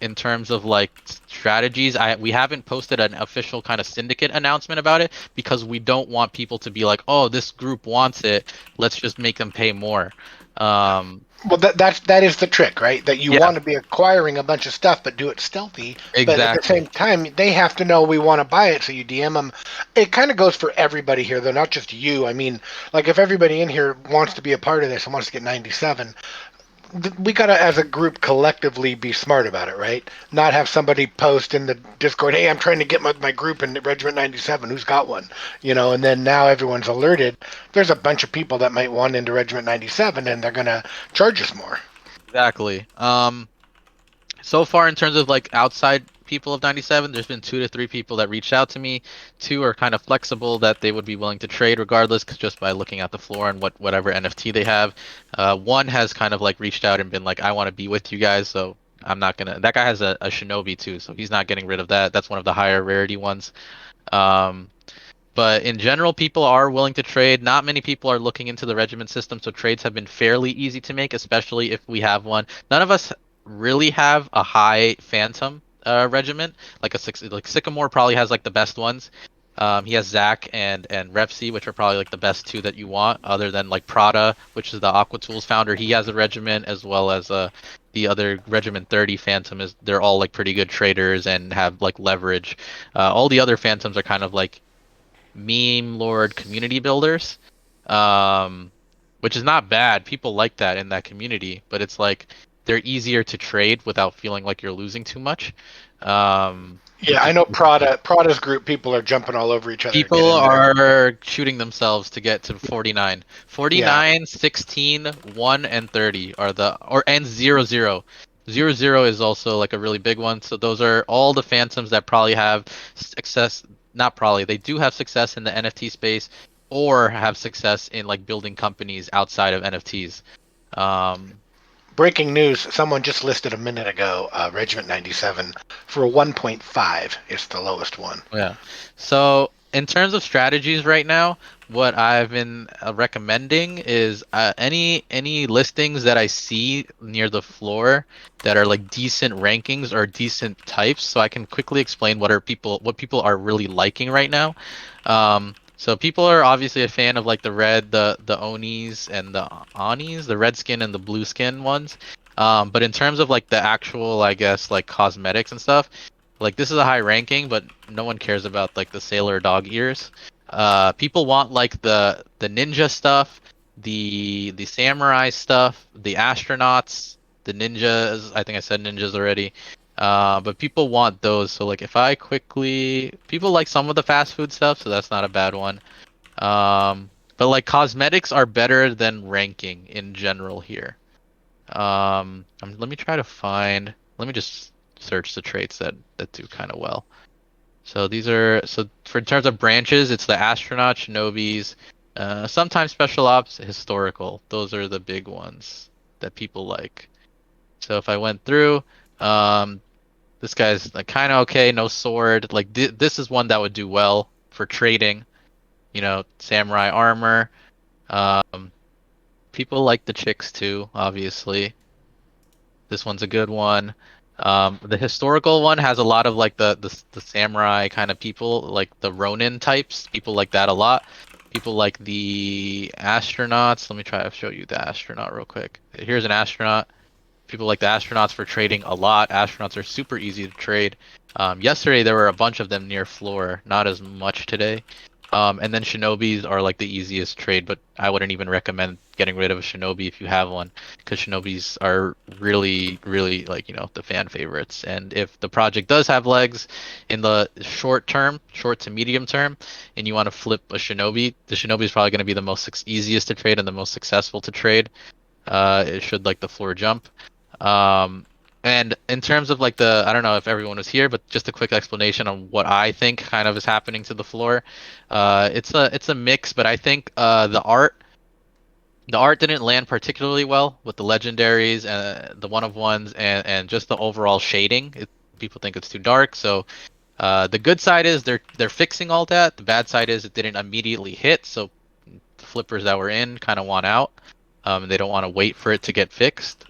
in terms of like strategies, we haven't posted an official kind of syndicate announcement about it because we don't want people to be like, oh, this group wants it, let's just make them pay more. Well, that is the trick, right? That you Yeah, want to be acquiring a bunch of stuff, but do it stealthy. But at the exactly. same time, they have to know we want to buy it, so you DM them. It kind of goes for everybody here, though, not just you. I mean, like if everybody in here wants to be a part of this and wants to get 97, we gotta, as a group, collectively be smart about it, right? Not have somebody post in the Discord, "Hey, I'm trying to get my group in Regiment 97. Who's got one?" And then now everyone's alerted. There's a bunch of people that might want into Regiment 97, and they're gonna charge us more. Exactly. So far, in terms of like outside people of 97, there's been 2 to 3 people that reached out to me. 2 are kind of flexible that they would be willing to trade regardless, 'cause just by looking at the floor and whatever NFT they have. One has kind of like reached out and been like, I want to be with you guys, so I'm not gonna. That guy has a Shinobi too, so he's not getting rid of that. That's one of the higher rarity ones. Um, but in general, people are willing to trade. Not many people are looking into the regiment system, so trades have been fairly easy to make, especially if we have one. None of us really have a high Phantom regiment. Like Sycamore probably has like the best ones. He has Zac and Repsy, which are probably like the best 2 that you want, other than like Prada, which is the Aqua Tools founder. He has a regiment, as well as the other Regiment 30 Phantom is. They're all like pretty good traders and have like leverage. All the other Phantoms are kind of like meme lord community builders, um, which is not bad. People like that in that community, but it's like they're easier to trade without feeling like you're losing too much. Um, Yeah, I know Prada's group. People are jumping all over each other to get People in there. are shooting themselves to get to 49. Yeah, 49, 16, 1, and 30 are and 0, 0. 0, 0 is also like a really big one. So those are all the Phantoms that probably have success. Not probably, they do have success in the NFT space or have success in like building companies outside of NFTs. Um, breaking news: someone just listed a minute ago. Regiment 97 for a 1.5. It's the lowest one. Yeah. So in terms of strategies right now, what I've been recommending is any listings that I see near the floor that are like decent rankings or decent types, so I can quickly explain what people are really liking right now. So people are obviously a fan of like the Onis and the Anis, the red skin and the blue skin ones. But in terms of like the actual, I guess, like cosmetics and stuff, like this is a high ranking, but no one cares about like the sailor dog ears. People want like the ninja stuff, the samurai stuff, the astronauts, the ninjas. I think I said ninjas already. But people want those. So like if I quickly, people like some of the fast food stuff, so that's not a bad one. But like cosmetics are better than ranking in general here. Let me try to find. Let me just search the traits that do kind of well. So these are for in terms of branches, it's the astronaut, shinobis, sometimes special ops, historical. Those are the big ones that people like. So if I went through, um, this guy's like kind of okay, no sword. Like this is one that would do well for trading. Samurai armor. Um, People like the chicks too, obviously. This one's a good one. The historical one has a lot of like the samurai kind of people, like the Ronin types. People like that a lot. People like the astronauts. Let me try to show you the astronaut real quick. Here's an astronaut. People like the astronauts for trading a lot. Astronauts are super easy to trade. Yesterday there were a bunch of them near floor, not as much today. And then shinobis are like the easiest trade, but I wouldn't even recommend getting rid of a shinobi if you have one, because shinobis are really, really like, the fan favorites. And if the project does have legs in the short term, short to medium term, and you want to flip a shinobi, the shinobi is probably going to be the easiest to trade and the most successful to trade. It should like the floor jump. And in terms of like I don't know if everyone was here, but just a quick explanation on what I think kind of is happening to the floor. It's a mix, but I think the art didn't land particularly well with the legendaries and the one of ones and just the overall shading. People think it's too dark, so the good side is they're fixing all that. The bad side is it didn't immediately hit, so the flippers that were in kind of want out. They don't want to wait for it to get fixed.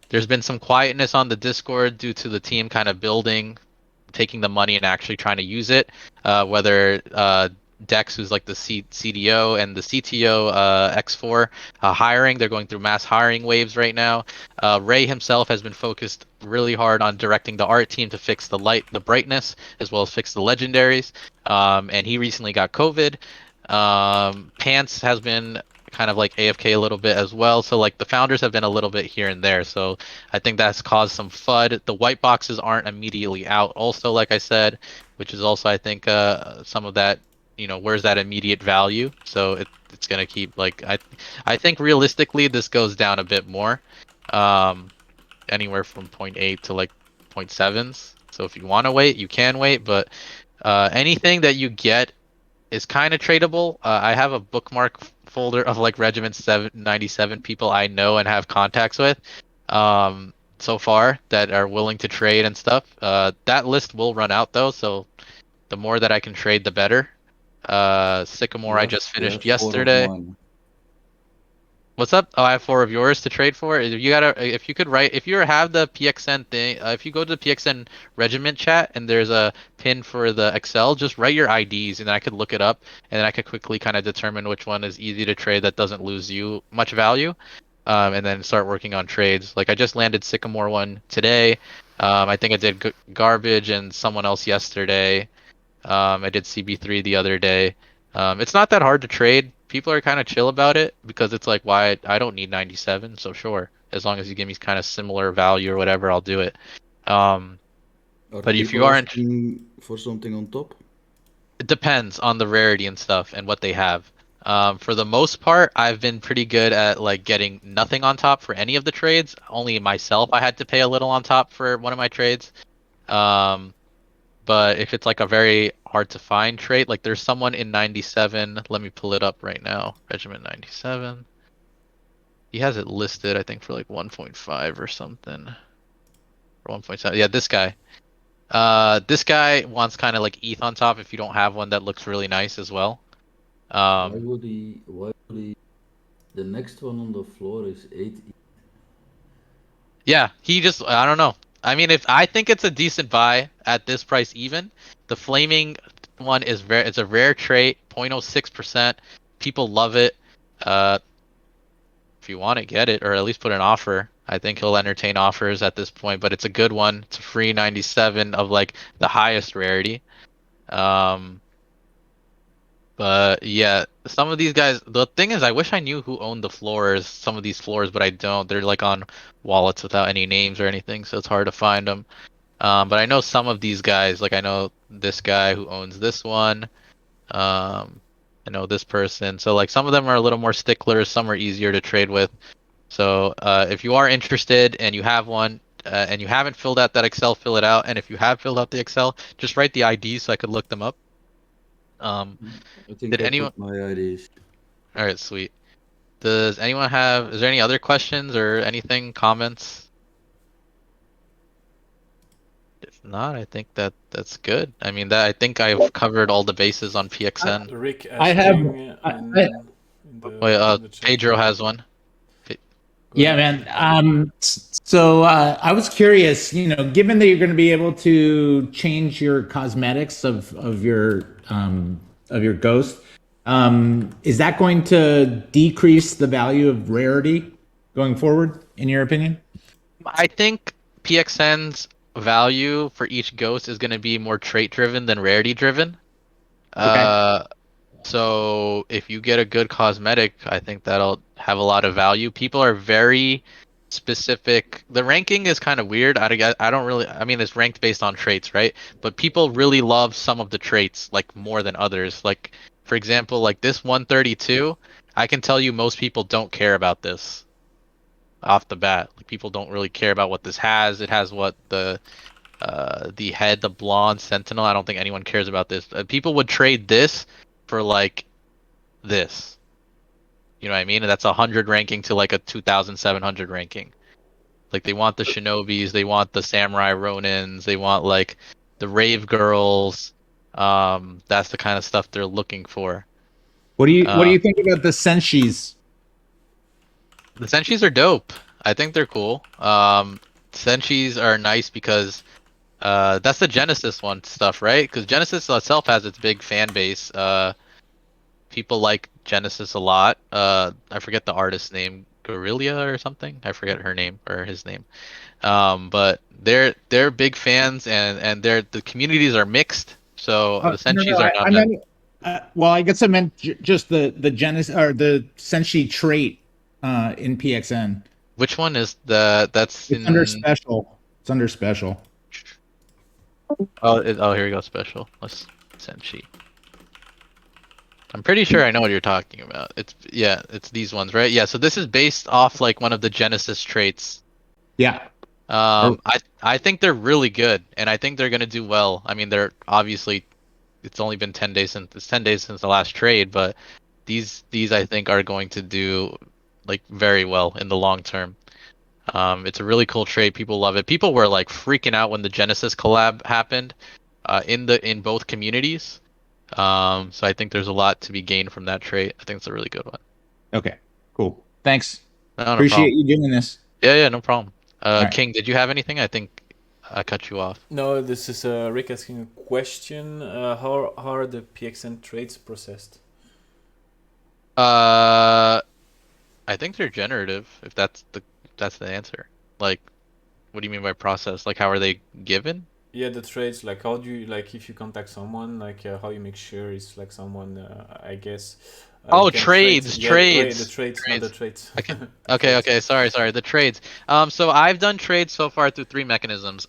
There's been some quietness on the Discord due to the team kind of building, taking the money and actually trying to use it. Whether Dex, who's like the CDO, and the CTO X4 hiring, they're going through mass hiring waves right now. Ray himself has been focused really hard on directing the art team to fix the light, the brightness, as well as fix the legendaries. And he recently got COVID. Pants has been kind of like AFK a little bit as well. So like the founders have been a little bit here and there. So I think that's caused some FUD. The white boxes aren't immediately out also, like I said, which is also I think some of that, where's that immediate value? So it's gonna keep like I think realistically this goes down a bit more. Anywhere from 0.8 to like 0.7s. So if you want to wait, you can wait, but anything that you get is kind of tradable. I have a bookmark folder of like Regiment 97 people I know and have contacts with so far that are willing to trade and stuff. That list will run out though, so the more that I can trade, the better. Sycamore I just finished yesterday. What's up? Oh, I have 4 of yours to trade for. If you have the PXN thing, if you go to the PXN regiment chat and there's a pin for the Excel, just write your IDs and then I could look it up and then I could quickly kind of determine which one is easy to trade that doesn't lose you much value, and then start working on trades. Like I just landed Sycamore one today. I think I did garbage and someone else yesterday. I did CB3 the other day. It's not that hard to trade. People are kind of chill about it because it's like, why? I don't need 97, so sure. As long as you give me kind of similar value or whatever, I'll do it. But if you aren't for something on top, it depends on the rarity and stuff and what they have. For the most part, I've been pretty good at like getting nothing on top for any of the trades. Only myself, I had to pay a little on top for one of my trades. But if it's like a very hard to find trait, like there's someone in 97, let me pull it up right now. Regiment 97. He has it listed, I think, for like 1.5 or something. Or 1.7. Yeah, this guy. This guy wants kind of like ETH on top if you don't have one that looks really nice as well. why would he? The next one on the floor is 8. Yeah, I don't know. I mean, if I think it's a decent buy at this price even. The flaming one it's a rare trait, 0.06%. People love it. If you want to get it or at least put an offer. I think he'll entertain offers at this point, but it's a good one. It's a free 97 of like the highest rarity. But yeah, some of these guys, the thing is I wish I knew who owned the floors, some of these floors, but I don't. They're like on wallets without any names or anything, so it's hard to find them. But I know some of these guys, like I know this guy who owns this one. I know this person. So like some of them are a little more sticklers, some are easier to trade with. So if you are interested and you have one and you haven't filled out that Excel, fill it out. And if you have filled out the Excel, just write the IDs so I could look them up. I think Did I anyone? put my IDs. All right, sweet. Is there any other questions or anything, comments? If not, I think that's good. I mean, I think I've covered all the bases on PXN. Rick I have- asking I- in the, Wait, in the chat. Pedro has one. Go Yeah, ahead. man. So I was curious, given that you're going to be able to change your cosmetics of your ghost, is that going to decrease the value of rarity? going forward, in your opinion? I think PXN's value for each ghost is going to be more trait driven than rarity driven. Okay. So if you get a good cosmetic, I think that'll have a lot of value. People are very specific. The ranking is kind of weird. I don't really, I mean, it's ranked based on traits, right? But people really love some of the traits like more than others. Like, for example, like this 132, I can tell you most people don't care about this off the bat. Like people don't really care about what this has. It has what the head, the blonde sentinel. I don't think anyone cares about this. People would trade this for like this. You know what I mean? And that's 100 ranking to like a 2,700 ranking. Like they want the shinobis, they want the samurai ronins, they want like the rave girls. That's the kind of stuff they're looking for. What do you Uh, think about the senshis? the senshis are dope. I think they're cool. Senshis are nice because that's the Genesis one stuff, right? Because Genesis itself has its big fan base. People like Genesis a lot. I forget the artist's name, Guerrilla or something. I forget her name or his name. But they're big fans, and the communities are mixed. So the No, Senshis are not I that. meant. Well, I guess I meant just the Genesis or the senshi trait in PXN. Which one is the? That's It's under in. special. It's under special. Oh, here we go. Special. Let's Senshi. I'm pretty sure I know what you're talking about. It's these ones, right? Yeah. So this is based off like one of the Genesis traits. Yeah. Or- I think they're really good, and I think they're gonna do well. I mean, they're obviously it's only been 10 days since it's 10 days since the last trade, but these I think are going to do like very well in the long term. It's a really cool trade. People love it. People were like freaking out when the Genesis collab happened, in both communities. So I think there's a lot to be gained from that trade. I think it's a really good one. Okay. Cool. Thanks. No Appreciate problem. you doing this. Yeah, no problem. All right. King, did you have anything? I think I cut you off. No, this is Rick asking a question. How are the PXN trades processed? I think they're generative, if that's the answer. Like, what do you mean by process? Like, how are they given? Yeah, the trades. Like, how do you like if you contact someone? Like, how you make sure it's like someone? I guess. Oh, You can trade. trades, Yeah, right. The trades, trades, not the trades. trades. Okay, The okay, trades. okay. Sorry. The trades. So I've done trades so far through three mechanisms.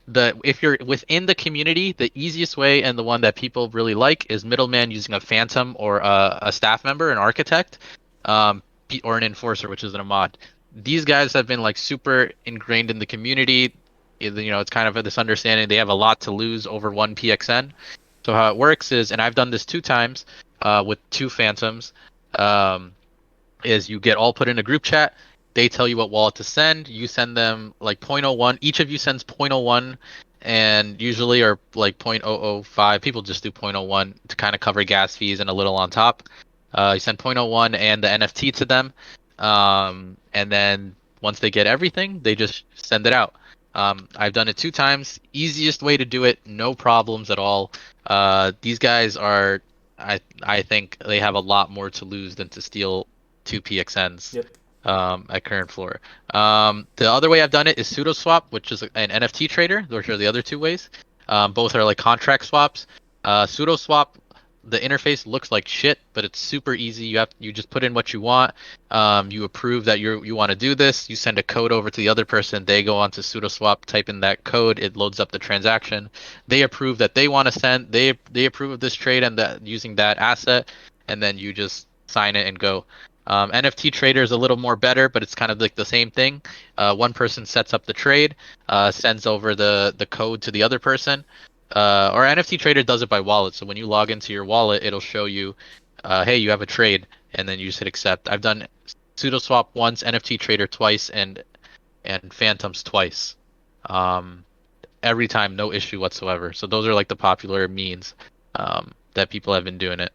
If you're within the community, the easiest way and the one that people really like is middleman using a phantom or a staff member, an architect, or an enforcer, which isn't a mod. These guys have been like super ingrained in the community. It's kind of this understanding they have a lot to lose over one PXN. So how it works is, and I've done this 2 times with 2 phantoms. Um, is you get all put in a group chat. They tell you what wallet to send. You send them like 0.01. Each of you sends 0.01 and usually are like 0.005. People just do 0.01 to kind of cover gas fees and a little on top. You send 0.01 and the NFT to them. And then once they get everything, they just send it out. I've done it 2 times. Easiest way to do it, no problems at all. These guys are, I think they have a lot more to lose than to steal 2 PXNs Yep. at current floor. The other way I've done it is pseudo swap, which is an NFT trader. Those are the other 2 ways. Both are like contract swaps. Pseudo swap, the interface looks like shit, but it's super easy. You just put in what you want. You approve that you want to do this. You send a code over to the other person. They go on to pseudo swap, type in that code. It loads up the transaction. They approve that they want to send. They approve of this trade and that using that asset, and then you just sign it and go. NFT trader is a little more better, but it's kind of like the same thing. One person sets up the trade, sends over the code to the other person. Or NFT trader does it by wallet. So when you log into your wallet, it'll show you, hey, you have a trade, and then you just hit accept. I've done pseudo swap once, NFT trader twice, and phantoms twice. Every time, no issue whatsoever. So those are like the popular means that people have been doing it.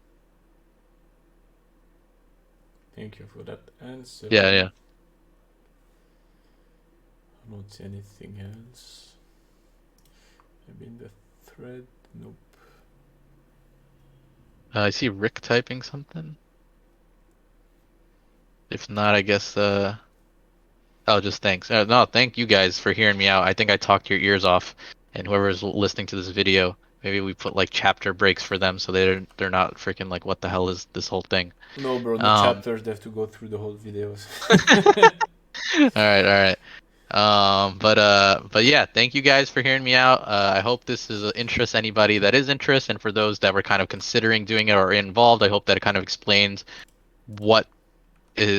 Thank you for that answer. Yeah. I don't see anything else. Maybe in the thread. Nope. I see Rick typing something. If not, I guess Oh, just thanks. No, thank you guys for hearing me out. I think I talked your ears off, and whoever's listening to this video, maybe we put like chapter breaks for them so they're not freaking like, what the hell is this whole thing? No, bro, no Um, chapters. They have to go through the whole videos. all right. But yeah, thank you guys for hearing me out. I hope this is interest anybody that is interested, and for those that were kind of considering doing it or involved, I hope that it kind of explains what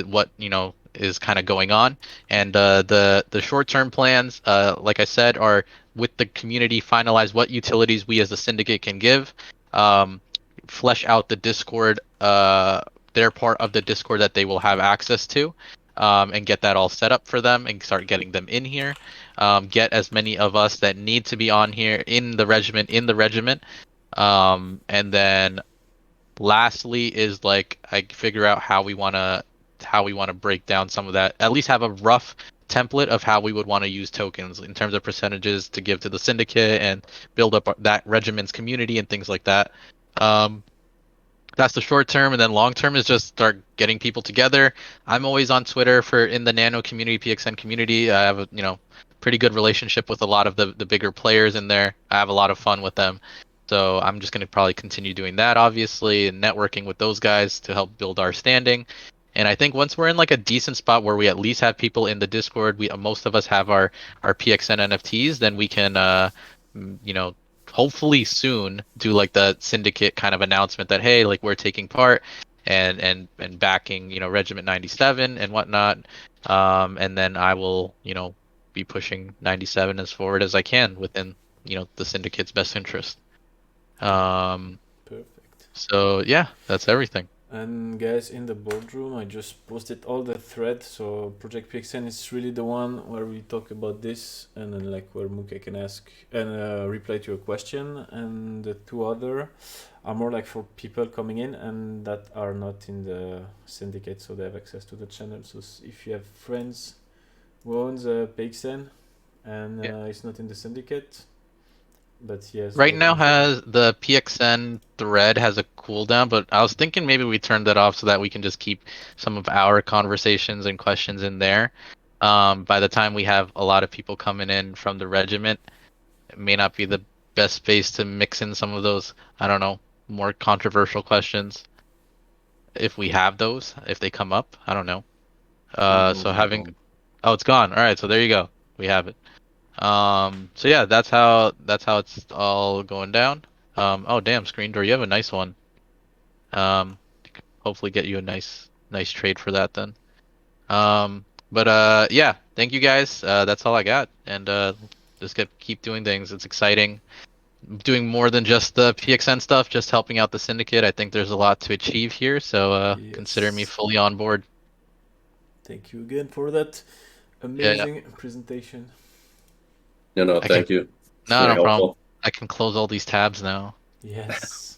what is kind of going on. And the short term plans, like I said, are with the community finalize what utilities we as the syndicate can give, um, flesh out the Discord, their part of the Discord that they will have access to. And get that all set up for them and start getting them in here. Get as many of us that need to be on here in the regiment. And then lastly is like I figure out how we want to break down some of that. At least have a rough template of how we would want to use tokens in terms of percentages to give to the syndicate and build up that regiment's community and things like that. Um, that's the short term, and then long term is just start getting people together. I'm always on Twitter for in the Nano community, PXN community. I have a pretty good relationship with a lot of the bigger players in there. I have a lot of fun with them. So I'm just going to probably continue doing that, obviously, and networking with those guys to help build our standing. And I think once we're in like a decent spot where we at least have people in the Discord, we most of us have our PXN NFTs, then we can you know hopefully soon do like the syndicate kind of announcement that hey, like we're taking part and backing Regiment 97 and whatnot. And then I will be pushing 97 as forward as I can within the syndicate's best interest. Perfect. So yeah, that's everything. And guys, in the boardroom, I just posted all the thread. So Project PXN is really the one where we talk about this, and then like where Mookah can ask and reply to your question. And the two other are more like for people coming in and that are not in the syndicate, so they have access to the channel. So if you have friends who owns a PXN and it's not in the syndicate, but yes, Right now has the PXN thread has a cooldown, but I was thinking maybe we turn that off so that we can just keep some of our conversations and questions in there. By the time we have a lot of people coming in from the regiment, it may not be the best space to mix in some of those, I don't know, more controversial questions. If we have those, if they come up, I don't know. So having, oh, it's gone. All right, so there you go. We have it. So yeah, that's how it's all going down. Oh damn, Screen Door, you have a nice one. Hopefully get you a nice trade for that then. But yeah, thank you guys. That's all I got, and just keep doing things. It's exciting. Doing more than just the PXN stuff, just helping out the syndicate. I think there's a lot to achieve here, so consider me fully on board. Thank you again for that amazing presentation. No, thank you. No problem. I can close all these tabs now. Yes.